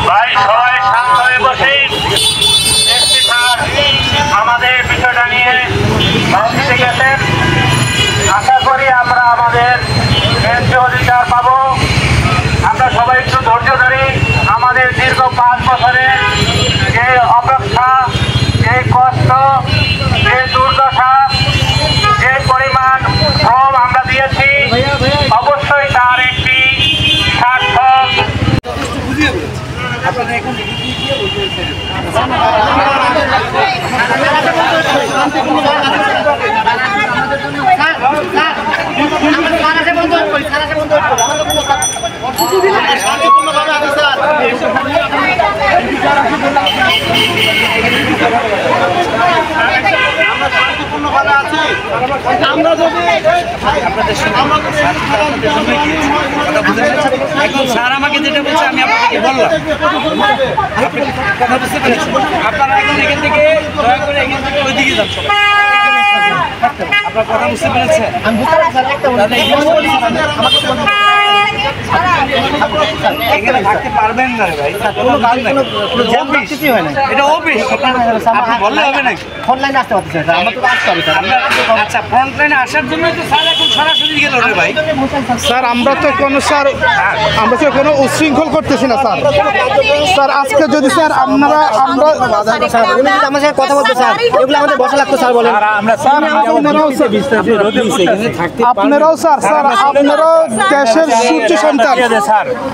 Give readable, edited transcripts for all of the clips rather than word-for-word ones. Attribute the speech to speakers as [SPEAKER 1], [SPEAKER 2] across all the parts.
[SPEAKER 1] ভাই সবাই শান্ত হয়ে বসে আমাদের বিষয়টা নিয়ে ভাবতে গেছেন। আশা করি আমরা আমাদের ন্যায্য অধিকার পাবো। আমরা সবাই একটু ধৈর্য ধরি। আমাদের দীর্ঘ 5 বছরের যে অপেক্ষা, যে কষ্ট, যে দুর্দশা, যে পরিমাণ শ্রম আমরা দিয়েছি, অবশ্যই তার একটি সার্থক।
[SPEAKER 2] স্যার আমাকে যেটা বলছে আমি আপনাকে বললাম, কথা বুঝতে পেরেছি। আপনারা এখন এখান থেকে দয়া করে এখান থেকে ওইদিকে যান সবাই। আপনার কথা বুঝতে পেরেছেন? এখানে থাকতে পারবেন না ভাই, এটা অফিস, বললে হবে নাকি?
[SPEAKER 3] অনলাইনে আসতে পারতেছে আমরা তো আসতে পারি স্যার।
[SPEAKER 2] আচ্ছা, ফ্রন্ট লাইনে আসার জন্যই তো স্যার এখন সরাসরি গেল রে ভাই।
[SPEAKER 4] স্যার আমরা তো কোনো উচ্ছৃঙ্খল করতেছি না স্যার। স্যার আজকে যদি স্যার আমরা
[SPEAKER 3] উনি যদি আমার সাথে কথা বলতে স্যার, এগুলো আমাদের বসা লাগতো স্যার বলেন।
[SPEAKER 4] আপনারাও স্যার আপনারাও দেশের সূর্য সন্তান।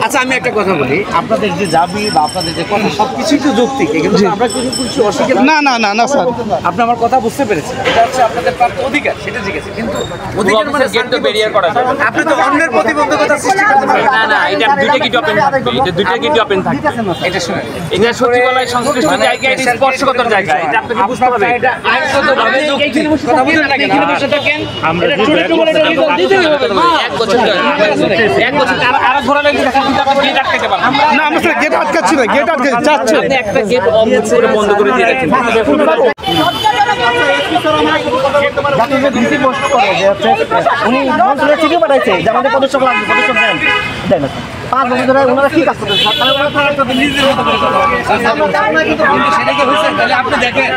[SPEAKER 2] আচ্ছা আমি একটা কথা বলি, আপনাদের যে দাবি বা আপনাদের যে কথা সবকিছুই তো যৌক্তিক, এগুলো তো আমরা কিছু অস্বীকার
[SPEAKER 4] না স্যার,
[SPEAKER 2] আপনি আমার কথা বুঝতে পেরেছেন। এটা হচ্ছে আপনাদের প্রাপ্ত অধিকার, সেটা ঠিক আছে, কিন্তু অধিকার মানে গেট বেরিয়ার করা যাবে। আপনি তো অন্যের প্রতিবন্ধকতা সৃষ্টি করতে পারবেন না। এটা দুইটা গেট ওপেন থাকবে, এটা দুইটা গেট ওপেন থাকবে। এটা শুনুন, এটা সচিবালয় সংশ্লিষ্ট জায়গা, এটা স্পর্শকাতর জায়গা, এটা আপনাকে বুঝতে হবে। এটা আইনগতভাবে যৌক্তিক। কথা বুঝলেন না? এখানে বসে থাকেন, এটা ছোট একটু বলে এটা দিতে হবে। এক বছর আর ধরা লাগবে, আপনি গেট আটকাতে পারবেন
[SPEAKER 4] না আমরা স্যার গেট আটকাচ্ছি না, গেট আটকে যাচ্ছে।
[SPEAKER 2] আপনি একটা গেট বন্ধ করে দিয়ে রাখেন।
[SPEAKER 3] উনি মন্ত্রণালয় থেকে পাঠাইছে যে আমাদের পদক্ষেপ লাগবে, পদক্ষেপ দেন দেন। 5 বছর ধরে ওনারা কি কাজ করতেছে
[SPEAKER 2] সেটাকে হয়েছে, তাহলে আপনি দেখেন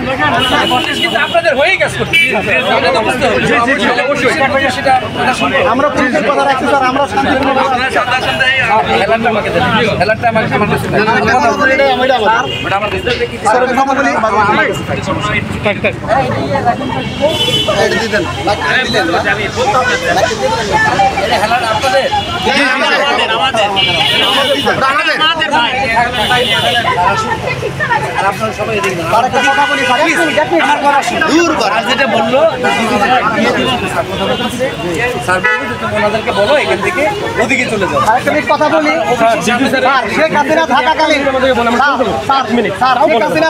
[SPEAKER 2] কিন্তু আপনাদের হয়েই কাজ করতে
[SPEAKER 3] আমরা পুলিশের কথা রাখছি স্যার। আমরা
[SPEAKER 2] যেটা বললো ওনাদেরকে বলো এখান থেকে ওদিকে চলে যাও।
[SPEAKER 3] কথা বলি, শেখ হাসিনা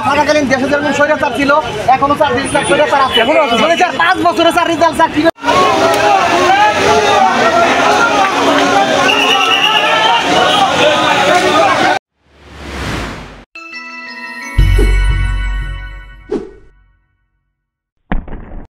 [SPEAKER 3] থাকাকালীন দেশে যেরকম স্বৈরাচার ছিল, এখনো স্যার 5 বছরে স্যার রেজাল্ট স্যার